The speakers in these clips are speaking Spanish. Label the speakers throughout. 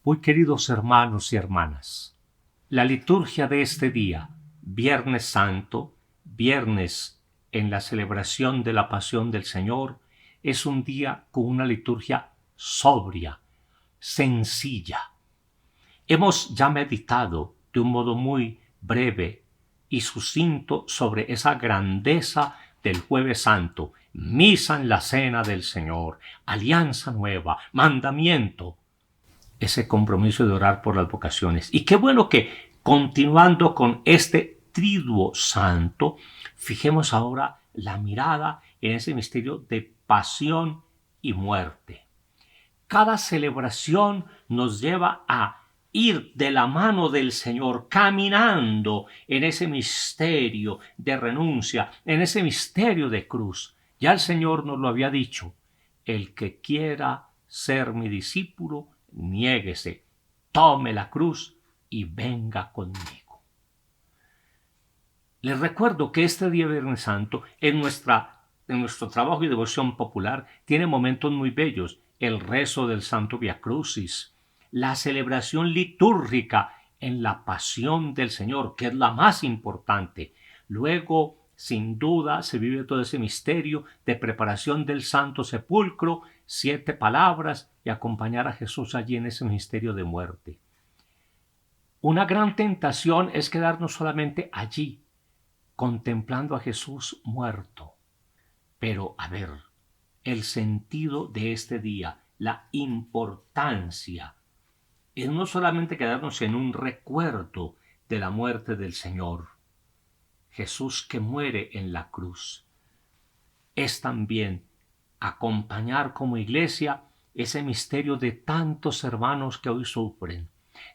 Speaker 1: Muy queridos hermanos y hermanas, la liturgia de este día, Viernes Santo, viernes en la celebración de la Pasión del Señor, es un día con una liturgia sobria, sencilla. Hemos ya meditado de un modo muy breve y sucinto sobre esa grandeza del Jueves Santo, misa en la cena del Señor, alianza nueva, mandamiento, ese compromiso de orar por las vocaciones. Y qué bueno que, continuando con este triduo santo, fijemos ahora la mirada en ese misterio de pasión y muerte. Cada celebración nos lleva a ir de la mano del Señor, caminando en ese misterio de renuncia, en ese misterio de cruz. Ya el Señor nos lo había dicho: el que quiera ser mi discípulo, niéguese, tome la cruz y venga conmigo. Les recuerdo que este día Viernes Santo, en nuestro trabajo y devoción popular, tiene momentos muy bellos: el rezo del Santo Via Crucis, la celebración litúrgica en la Pasión del Señor, que es la más importante. Luego, sin duda, se vive todo ese misterio de preparación del Santo Sepulcro, 7 palabras y acompañar a Jesús allí en ese misterio de muerte. Una gran tentación es quedarnos solamente allí, contemplando a Jesús muerto. Pero, a ver, el sentido de este día, la importancia, es no solamente quedarnos en un recuerdo de la muerte del Señor, Jesús que muere en la cruz, es también acompañar como iglesia ese misterio de tantos hermanos que hoy sufren,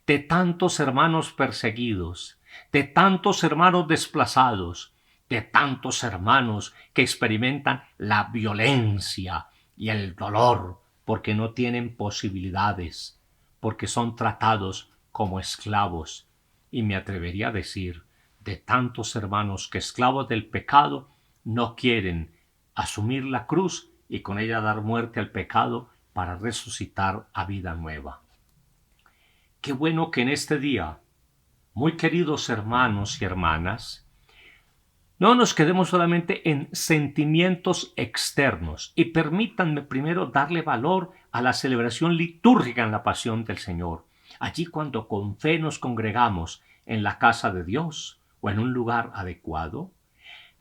Speaker 1: de tantos hermanos perseguidos, de tantos hermanos desplazados, de tantos hermanos que experimentan la violencia y el dolor porque no tienen posibilidades, porque son tratados como esclavos. Y me atrevería a decir, de tantos hermanos que, esclavos del pecado, no quieren asumir la cruz y con ella dar muerte al pecado para resucitar a vida nueva. Qué bueno que en este día, muy queridos hermanos y hermanas, no nos quedemos solamente en sentimientos externos y permítanme primero darle valor a la celebración litúrgica en la Pasión del Señor. Allí, cuando con fe nos congregamos en la casa de Dios o en un lugar adecuado,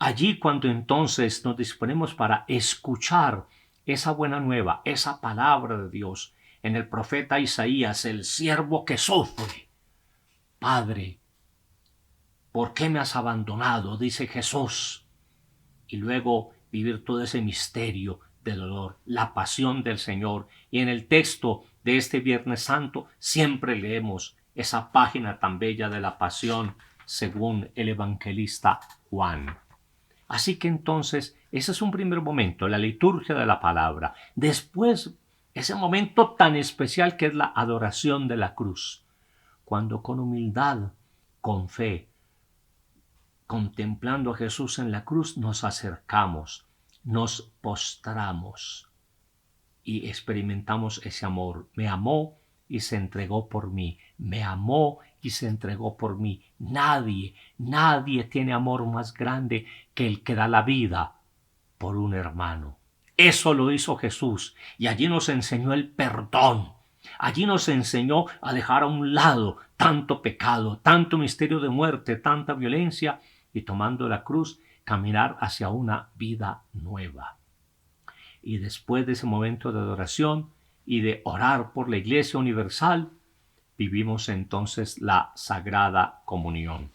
Speaker 1: allí cuando entonces nos disponemos para escuchar esa buena nueva, esa palabra de Dios en el profeta Isaías, el siervo que sufre: Padre, ¿por qué me has abandonado?, dice Jesús. Y luego vivir todo ese misterio del dolor, la pasión del Señor. Y en el texto de este Viernes Santo siempre leemos esa página tan bella de la pasión según el evangelista Juan. Así que entonces ese es un primer momento, la liturgia de la palabra. Después, ese momento tan especial que es la adoración de la cruz, cuando con humildad, con fe, contemplando a Jesús en la cruz, nos acercamos, nos postramos y experimentamos ese amor. Me amó y se entregó por mí. Me amó y se entregó por mí. Nadie tiene amor más grande que el que da la vida por un hermano. Eso lo hizo Jesús, y allí nos enseñó el perdón. Allí nos enseñó a dejar a un lado tanto pecado, tanto misterio de muerte, tanta violencia, y tomando la cruz, caminar hacia una vida nueva. Y después de ese momento de adoración y de orar por la Iglesia Universal, vivimos entonces la Sagrada Comunión.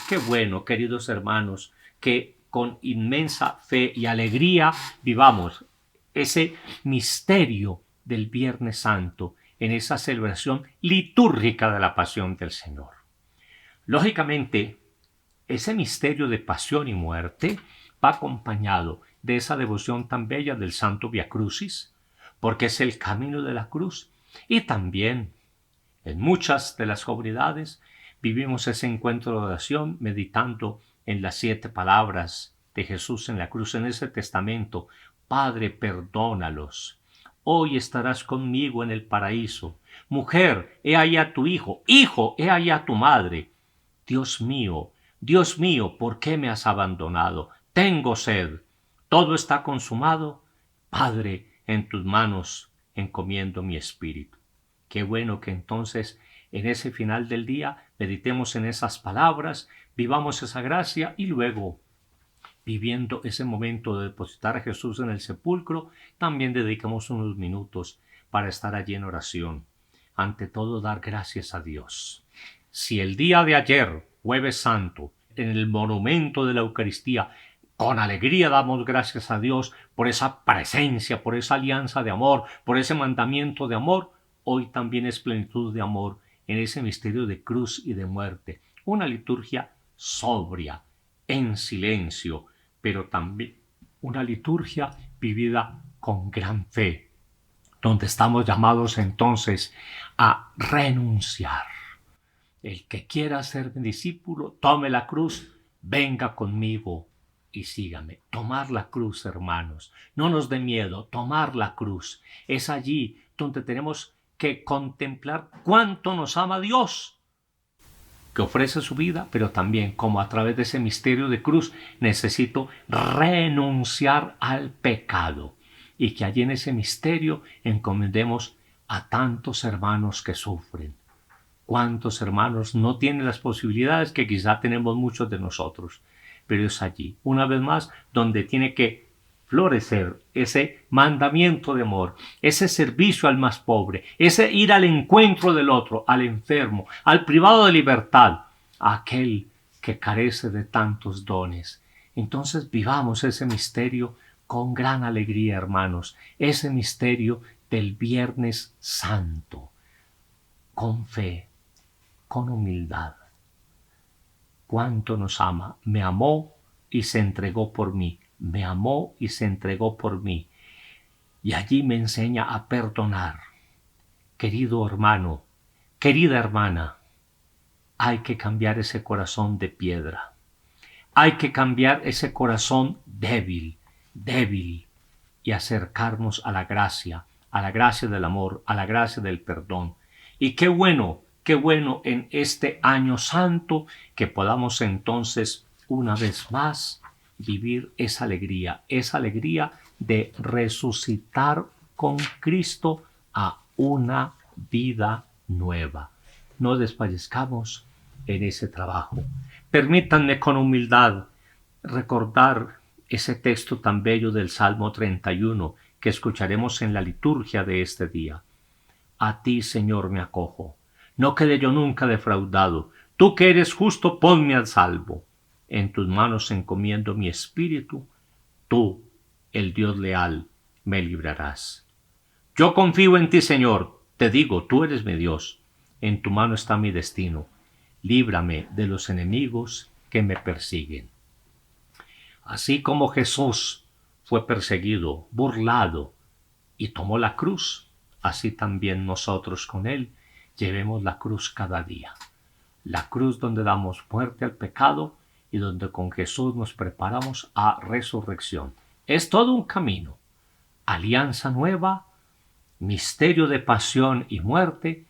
Speaker 1: Qué bueno, queridos hermanos, que con inmensa fe y alegría vivamos ese misterio del Viernes Santo en esa celebración litúrgica de la Pasión del Señor. Lógicamente, ese misterio de pasión y muerte va acompañado de esa devoción tan bella del Santo Via Crucis, porque es el camino de la cruz. Y también en muchas de las comunidades vivimos ese encuentro de oración meditando en las 7 palabras de Jesús en la cruz, en ese testamento: Padre, perdónalos. Hoy estarás conmigo en el paraíso. Mujer, he ahí a tu hijo. Hijo, he ahí a tu madre. Dios mío, ¿por qué me has abandonado? Tengo sed. Todo está consumado. Padre, en tus manos encomiendo mi espíritu. Qué bueno que entonces en ese final del día meditemos en esas palabras, vivamos esa gracia y luego, viviendo ese momento de depositar a Jesús en el sepulcro, también dedicamos unos minutos para estar allí en oración. Ante todo, dar gracias a Dios. Si el día de ayer, Jueves Santo, en el monumento de la Eucaristía, con alegría damos gracias a Dios por esa presencia, por esa alianza de amor, por ese mandamiento de amor, hoy también es plenitud de amor en ese misterio de cruz y de muerte. Una liturgia sobria, en silencio, pero también una liturgia vivida con gran fe, donde estamos llamados entonces a renunciar. El que quiera ser mi discípulo, tome la cruz, venga conmigo y sígame. Tomar la cruz, hermanos, no nos dé miedo, tomar la cruz. Es allí donde tenemos que contemplar cuánto nos ama Dios, que ofrece su vida, pero también como a través de ese misterio de cruz necesito renunciar al pecado y que allí en ese misterio encomendemos a tantos hermanos que sufren. ¿Cuántos hermanos no tienen las posibilidades que quizá tenemos muchos de nosotros? Pero es allí, una vez más, donde tiene que florecer ese mandamiento de amor, ese servicio al más pobre, ese ir al encuentro del otro, al enfermo, al privado de libertad, a aquel que carece de tantos dones. Entonces vivamos ese misterio con gran alegría, hermanos, ese misterio del Viernes Santo, con fe, con humildad. Cuánto nos ama, me amó y se entregó por mí, me amó y se entregó por mí. Y allí me enseña a perdonar. Querido hermano, querida hermana, hay que cambiar ese corazón de piedra. Hay que cambiar ese corazón débil, y acercarnos a la gracia del amor, a la gracia del perdón. Y qué bueno en este año santo que podamos entonces una vez más vivir esa alegría de resucitar con Cristo a una vida nueva. No desfallezcamos en ese trabajo. Permítanme con humildad recordar ese texto tan bello del Salmo 31 que escucharemos en la liturgia de este día. A ti, Señor, me acojo. No quede yo nunca defraudado. Tú que eres justo, ponme al salvo. En tus manos encomiendo mi espíritu. Tú, el Dios leal, me librarás. Yo confío en ti, Señor. Te digo, tú eres mi Dios. En tu mano está mi destino. Líbrame de los enemigos que me persiguen. Así como Jesús fue perseguido, burlado y tomó la cruz, así también nosotros con él llevemos la cruz cada día. La cruz donde damos muerte al pecado y donde con Jesús nos preparamos a resurrección. Es todo un camino. Alianza nueva, misterio de pasión y muerte,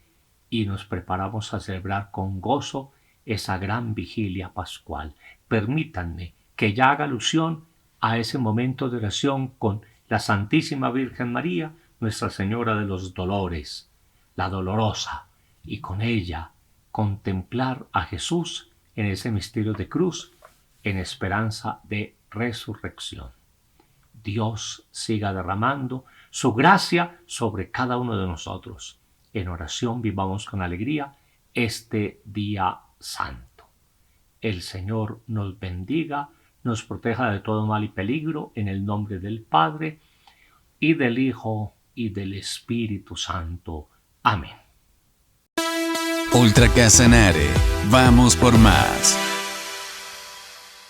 Speaker 1: y nos preparamos a celebrar con gozo esa gran vigilia pascual. Permítanme que ya haga alusión a ese momento de oración con la Santísima Virgen María, Nuestra Señora de los Dolores, la dolorosa, y con ella contemplar a Jesús en ese misterio de cruz, en esperanza de resurrección. Dios siga derramando su gracia sobre cada uno de nosotros. En oración vivamos con alegría este día santo. El Señor nos bendiga, nos proteja de todo mal y peligro, en el nombre del Padre, y del Hijo, y del Espíritu Santo. Amén.
Speaker 2: Ultracasanare, vamos por más.